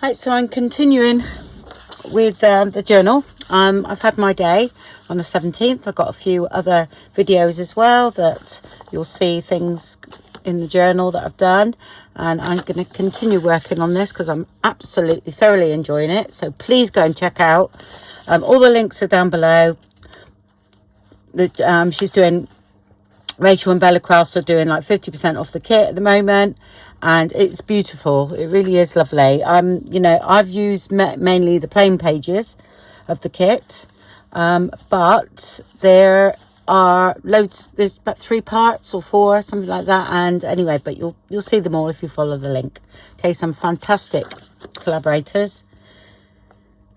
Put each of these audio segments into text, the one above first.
Right, so I'm continuing with the journal. I've had my day on the 17th. I've got a few other videos as well that you'll see things in the journal that I've done, and I'm going to continue working on this because I'm absolutely thoroughly enjoying it. So please go and check out. All the links are down below. She's doing, Rachel and Bella Crafts are doing like 50% off the kit at the moment, and it's beautiful. It really is lovely. You know, I've used mainly the plain pages of the kit, but there are loads. There's about 3 parts or 4, something like that. And anyway, but you'll see them all if you follow the link. Okay, some fantastic collaborators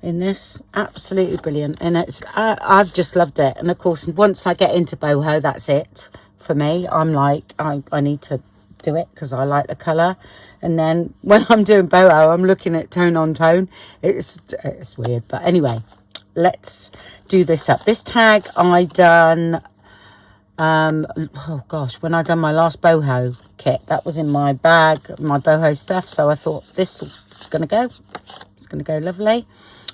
in this, absolutely brilliant, and I've just loved it. And of course, once I get into boho, that's it for me. I'm like, I need to do it because I like the color. And then when I'm doing boho, I'm looking at tone on tone. It's weird, but anyway, let's do this up. This tag I done, oh gosh, when I done my last boho kit, that was in my bag, my boho stuff. So I thought this is gonna go, it's gonna go lovely.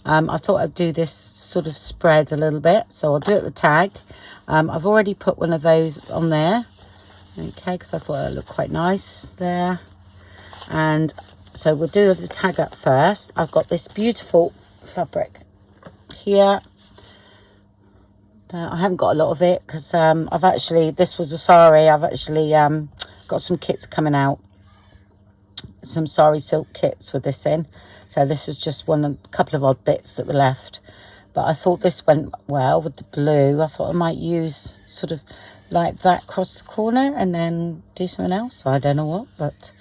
I thought I'd do this sort of spread a little bit, so I'll do it the tag. I've already put one of those on there, okay, because I thought it looked quite nice there. And so we'll do the tag up first. I've got this beautiful fabric here. I haven't got a lot of it because I've actually, this was a sari. I've actually got some kits coming out, some sari silk kits with this in. So this is just a couple of odd bits that were left. But I thought this went well with the blue. I thought I might use sort of like that across the corner and then do something else. I don't know what, but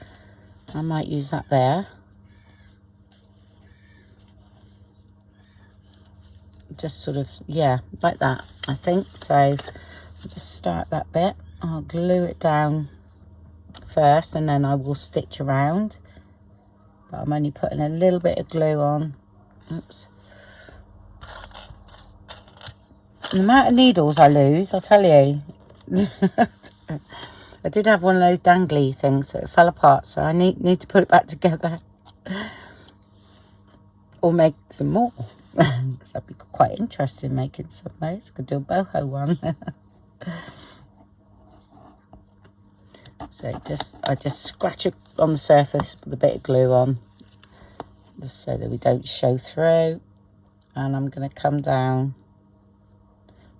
I might use that there. Just sort of, yeah, like that, I think. So I'll just start that bit. I'll glue it down first and then I will stitch around. But I'm only putting a little bit of glue on. Oops. The amount of needles I lose, I'll tell you. I did have one of those dangly things, so it fell apart. So I need to put it back together. Or make some more. Because that'd be quite interesting, making some of those. Could do a boho one. So I just scratch it on the surface with a bit of glue on, just so that we don't show through. And I'm going to come down.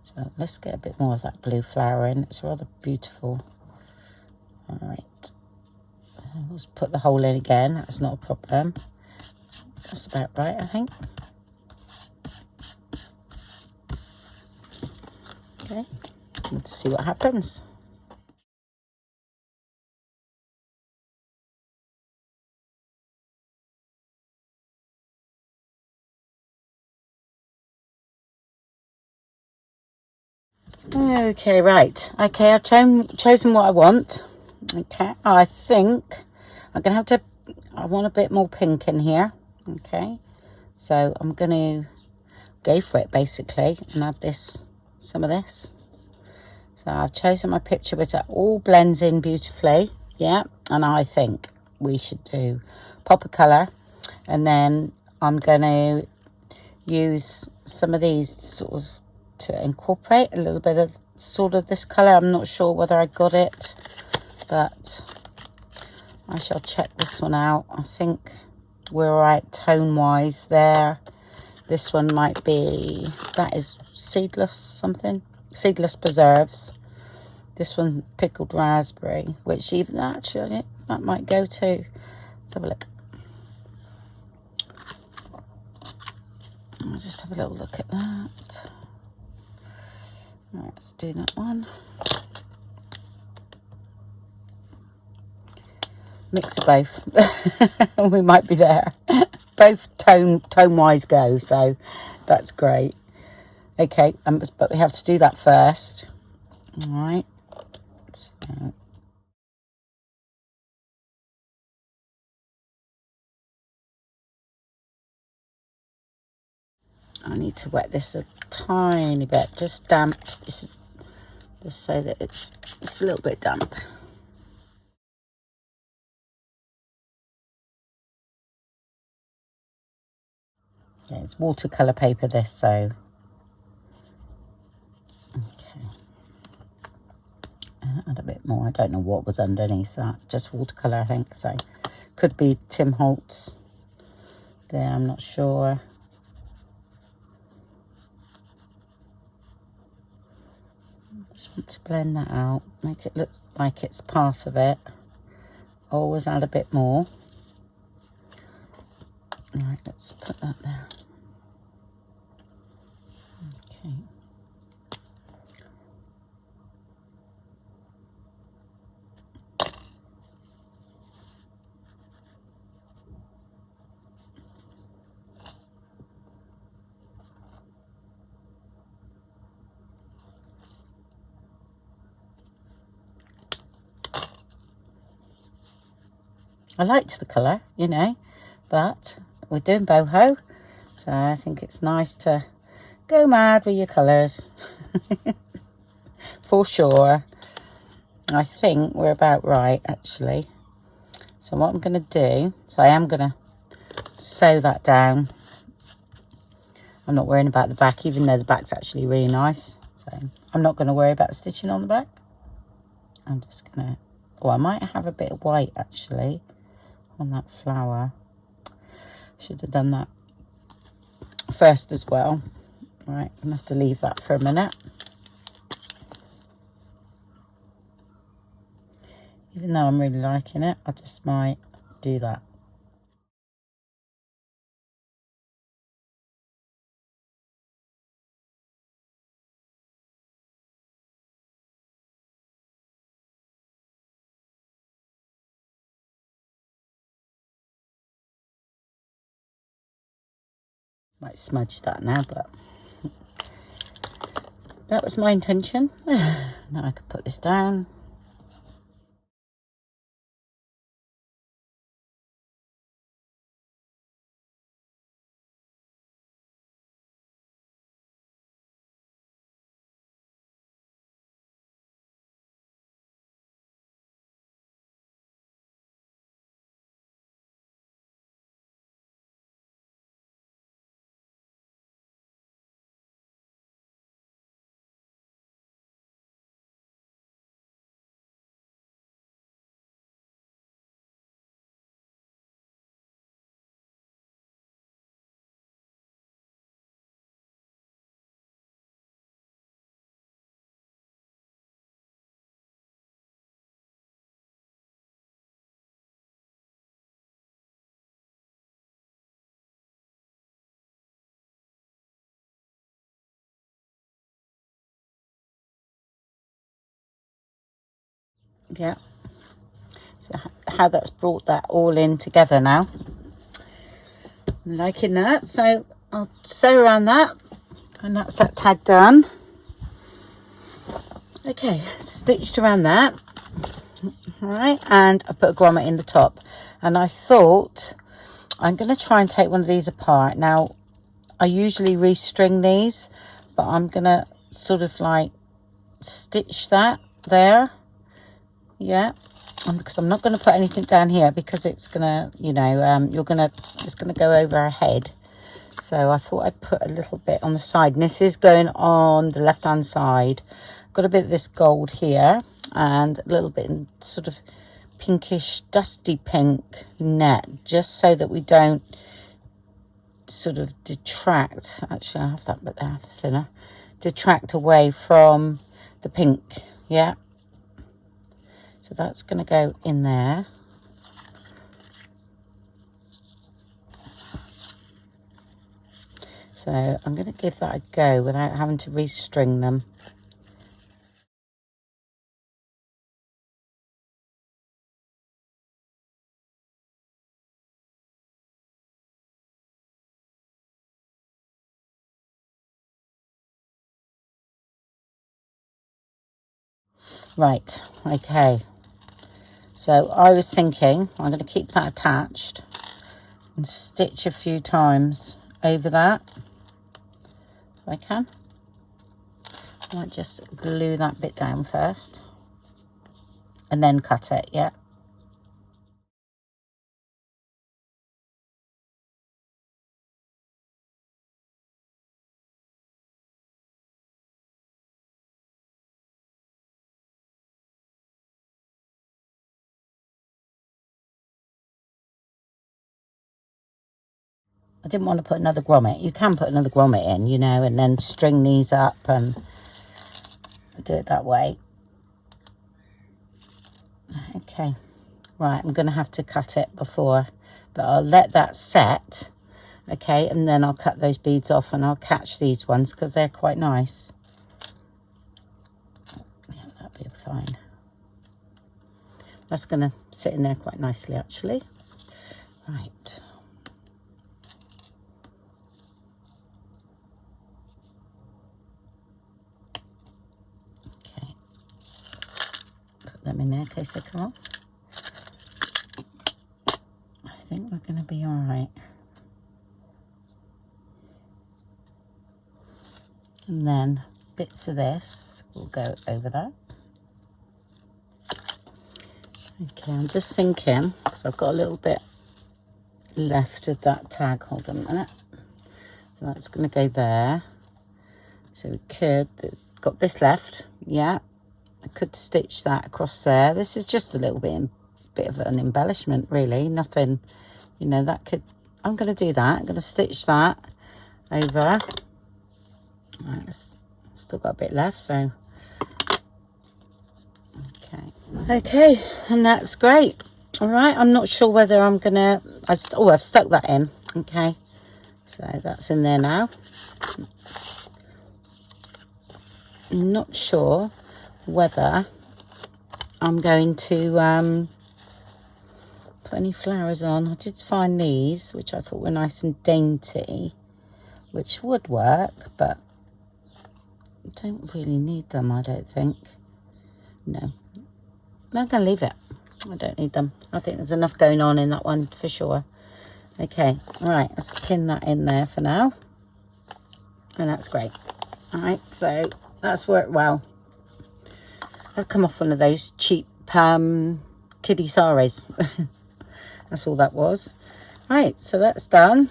So let's get a bit more of that blue flower in. It's rather beautiful. All right. We'll just put the hole in again. That's not a problem. That's about right, I think. Okay. Let's see what happens. Okay, right. Okay, I've chosen what I want. Okay, I think I'm going to have to, I want a bit more pink in here. Okay, so I'm going to go for it basically and add some of this. So I've chosen my picture, but it all blends in beautifully. Yeah, and I think we should pop a colour, and then I'm going to use some of these sort of to incorporate a little bit of sort of this colour. I'm not sure whether I got it, but I shall check this one out. I think we're all right tone wise there. This one might be, that is seedless something, seedless preserves. This one pickled raspberry, which even actually that might go too. Let's have a look. I'll just have a little look at that. Right, let's do that one. Mix of both. We might be there. Both tone-wise go, so that's great. Okay, but we have to do that first. All right. So, I need to wet this a tiny bit, just damp, just so that it's a little bit damp. Okay, it's watercolour paper this, so okay. Add a bit more. I don't know what was underneath that. Just watercolour, I think. So could be Tim Holtz there, I'm not sure. Just want to blend that out, make it look like it's part of it. Always add a bit more. Right, let's put that there. Okay. I liked the colour, you know, but we're doing boho, so I think it's nice to go mad with your colours. For sure. I think we're about right, actually. So what I'm going to do, so I am going to sew that down. I'm not worrying about the back, even though the back's actually really nice. So I'm not going to worry about the stitching on the back. I'm just going to, oh, I might have a bit of white, actually, on that flower. Should have done that first as well. Right, I'm going to have to leave that for a minute. Even though I'm really liking it, I just might do that. Might smudge that now, but that was my intention. Now I can put this down. Yeah. So how that's brought that all in together now. I'm liking that. So I'll sew around that, and that's that tag done. Okay, stitched around that. All right, and I put a grommet in the top, and I thought I'm going to try and take one of these apart. Now I usually restring these, but I'm going to sort of like stitch that there. Yeah, because I'm not going to put anything down here because it's going to, you know, it's going to go over our head. So I thought I'd put a little bit on the side, and this is going on the left hand side. Got a bit of this gold here and a little bit in sort of pinkish dusty pink net, just so that we don't sort of detract. Actually, I have that bit there thinner. Detract away from the pink. Yeah, so that's going to go in there. So I'm going to give that a go without having to restring them. Right, okay. So I was thinking I'm going to keep that attached and stitch a few times over that if I can. I might just glue that bit down first and then cut it, yeah. I didn't want to put another grommet. You can put another grommet in, you know, and then string these up and do it that way. Okay, right, I'm going to have to cut it before, but I'll let that set, okay, and then I'll cut those beads off and I'll catch these ones because they're quite nice. Yeah, that'll be fine. That's going to sit in there quite nicely, actually. Right. Okay. Put them in there in case they come off. I think we're going to be all right. And then bits of this will go over that. Okay, I'm just thinking, because I've got a little bit left of that tag. Hold on a minute. So that's going to go there. So we could, got this left, yeah. I could stitch that across there. This is just a little bit of an embellishment, really. Nothing, you know, that could, I'm going to do that. I'm going to stitch that over. Right, it's still got a bit left, so. Okay, and that's great. All right, I'm not sure whether I'm going to, I've stuck that in. Okay, so that's in there now. I'm not sure whether I'm going to put any flowers on. I did find these, which I thought were nice and dainty, which would work, but I don't really need them, I don't think. No, I'm going to leave it. I don't need them. I think there's enough going on in that one for sure. Okay, all right, let's pin that in there for now. And that's great. All right, so that's worked well. I've come off one of those cheap kiddie saris. That's all that was. Right, so that's done.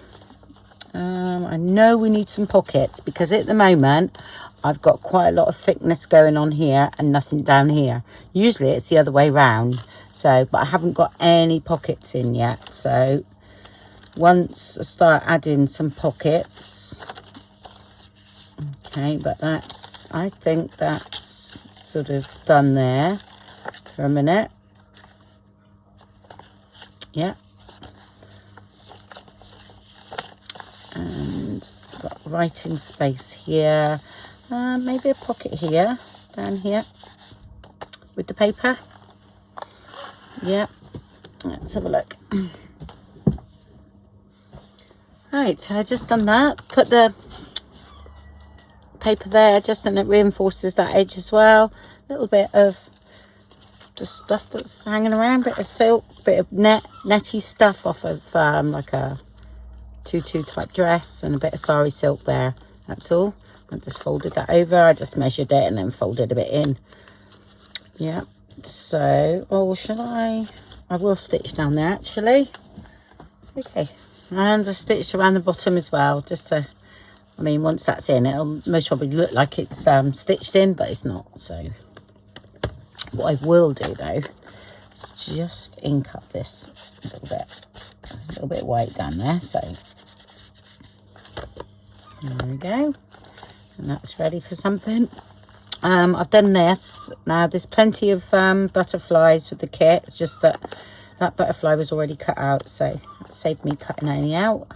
I know we need some pockets because at the moment I've got quite a lot of thickness going on here and nothing down here. Usually it's the other way round. So, but I haven't got any pockets in yet. So once I start adding some pockets, okay, but that's, I think that's sort of done there for a minute. Yeah. And got writing space here. Maybe a pocket here, down here, with the paper. Yeah, let's have a look. Right, so I just done that. Put the paper there, just, and it reinforces that edge as well. A little bit of just stuff that's hanging around, bit of silk, bit of netty stuff off of like a tutu type dress, and a bit of sari silk there. That's all. I just folded that over. I just measured it and then folded a bit in. Yeah. So, oh, should I will stitch down there actually. Okay. And I stitched around the bottom as well, just to, I mean, once that's in, it'll most probably look like it's stitched in, but it's not. So, what I will do though is just ink up this a little bit. There's a little bit of white down there, so there we go. And that's ready for something. I've done this. Now there's plenty of butterflies with the kit. It's just that butterfly was already cut out, so it saved me cutting any out.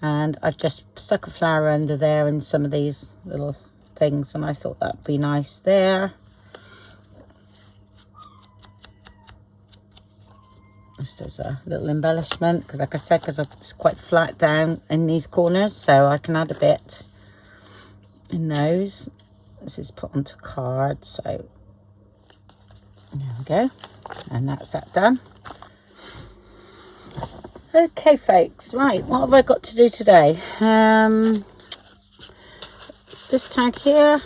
And I've just stuck a flower under there and some of these little things, and I thought that'd be nice there. Just as a little embellishment, because like I said, because it's quite flat down in these corners, so I can add a bit in those. This is put onto card, so there we go, and that's that done. Okay folks, right, what have I got to do today? This tag here, I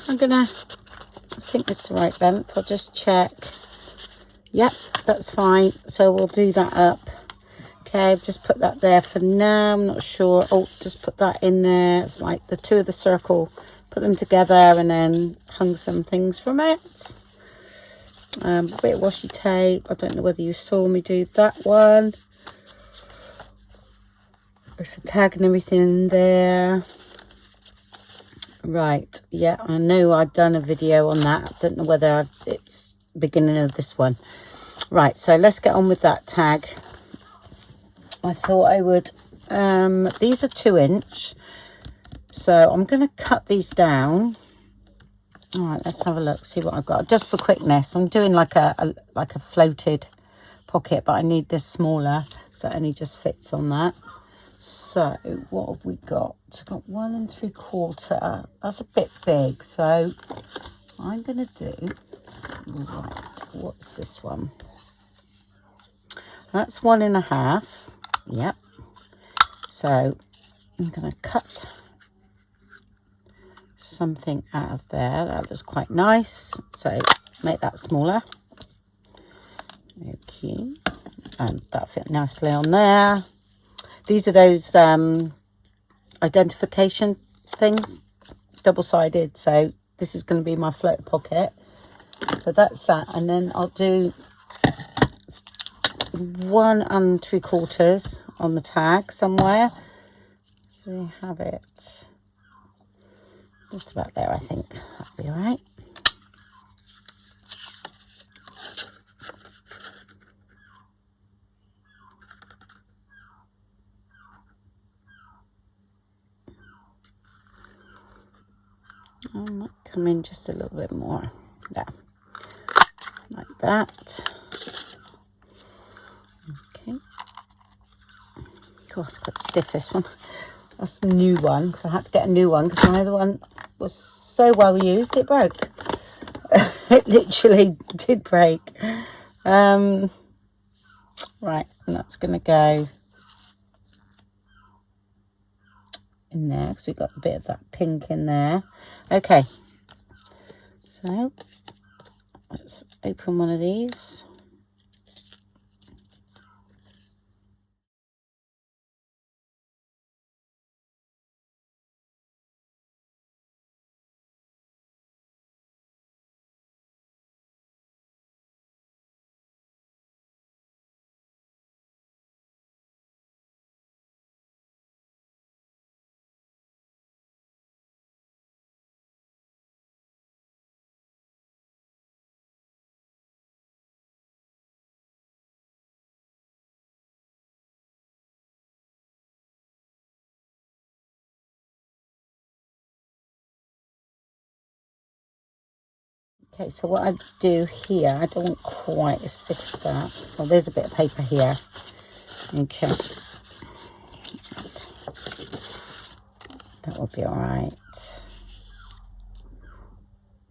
think it's the right length. I'll just check. Yep, that's fine, so we'll do that up. Okay, I've just put that there for now. I'm not sure. Oh, just put that in there. It's like the two of the circle, put them together, and then hung some things from it. A bit of washi tape. I don't know whether you saw me do that one. There's a tag and everything in there. Right, yeah, I know I'd done a video on that. I don't know whether it's beginning of this one. Right, so let's get on with that tag. I thought I would, these are 2-inch, so I'm going to cut these down. All right, let's have a look, see what I've got. Just for quickness, I'm doing like a floated pocket, but I need this smaller, so it only just fits on that. So what have we got? I've got 1 3/4. That's a bit big, so I'm going to do, right, what's this one? That's 1 1/2. Yep. So I'm going to cut something out of there. That looks quite nice. So make that smaller. Okay. And that fit nicely on there. These are those identification things, double-sided. So this is going to be my float pocket. So that's that. And then I'll do 1 3/4 on the tag somewhere. So we have it just about there, I think. That'll be all right. I might come in just a little bit more. There. Like that. Okay. God, it's quite stiff, this one. That's the new one, because I had to get a new one because my other one was so well used it broke. It literally did break. Right, and that's going to go in there because we've got a bit of that pink in there. Okay, so let's open one of these. Okay, so what I do here, I don't want quite as thick as that. Well, there's a bit of paper here. Okay. Right. That will be all right.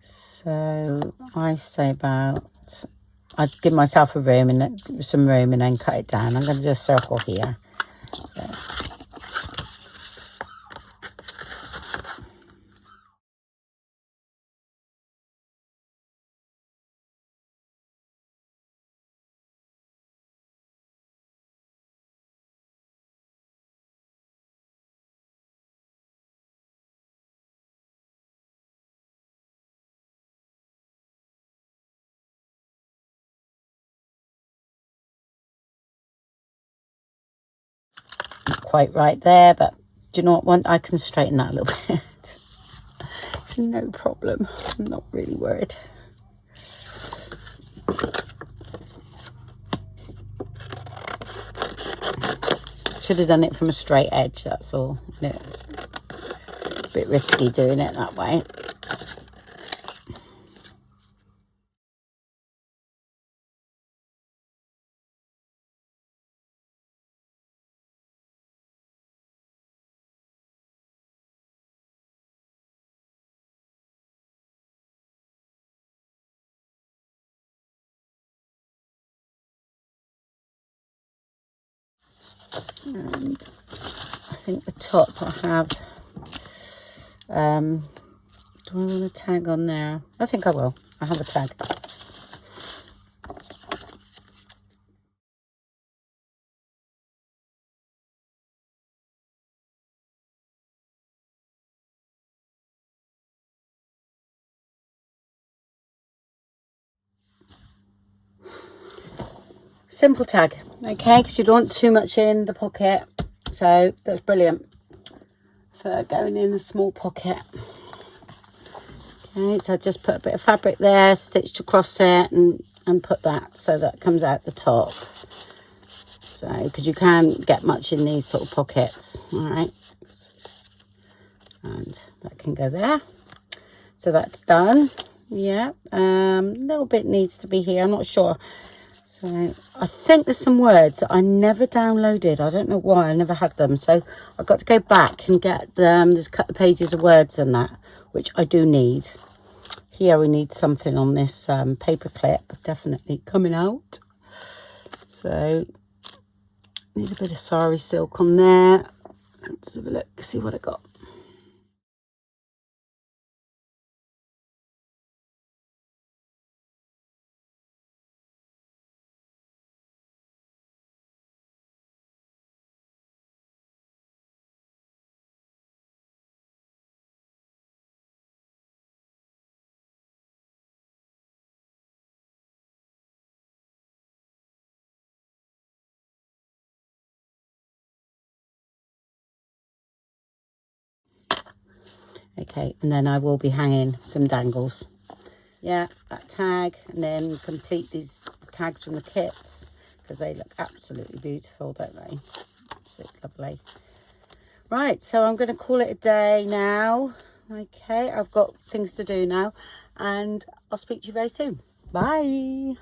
So I say about, I'd give myself a room and some room and then cut it down. I'm going to do a circle here. So. Not quite right there, but do you know what? I can straighten that a little bit. It's no problem. I'm not really worried. Should have done it from a straight edge, that's all. It's a bit risky doing it that way. And I think the top I have, do I want a tag on there? I think I will. I have a tag. Simple tag, okay, because you don't want too much in the pocket. So that's brilliant for going in a small pocket. Okay, so I just put a bit of fabric there, stitched across it, and put that so that comes out the top. So, because you can't get much in these sort of pockets. All right. And that can go there. So that's done. Yeah. A little bit needs to be here. I'm not sure. So I think there's some words that I never downloaded. I don't know why. I never had them. So I've got to go back and get them. There's a couple of pages of words in that, which I do need. Here we need something on this paper clip. Definitely coming out. So need a bit of sari silk on there. Let's have a look, see what I got. Okay, and then I will be hanging some dangles. Yeah, that tag, and then complete these tags from the kits, because they look absolutely beautiful, don't they? Absolutely lovely. Right, so I'm going to call it a day now. Okay, I've got things to do now, and I'll speak to you very soon. Bye.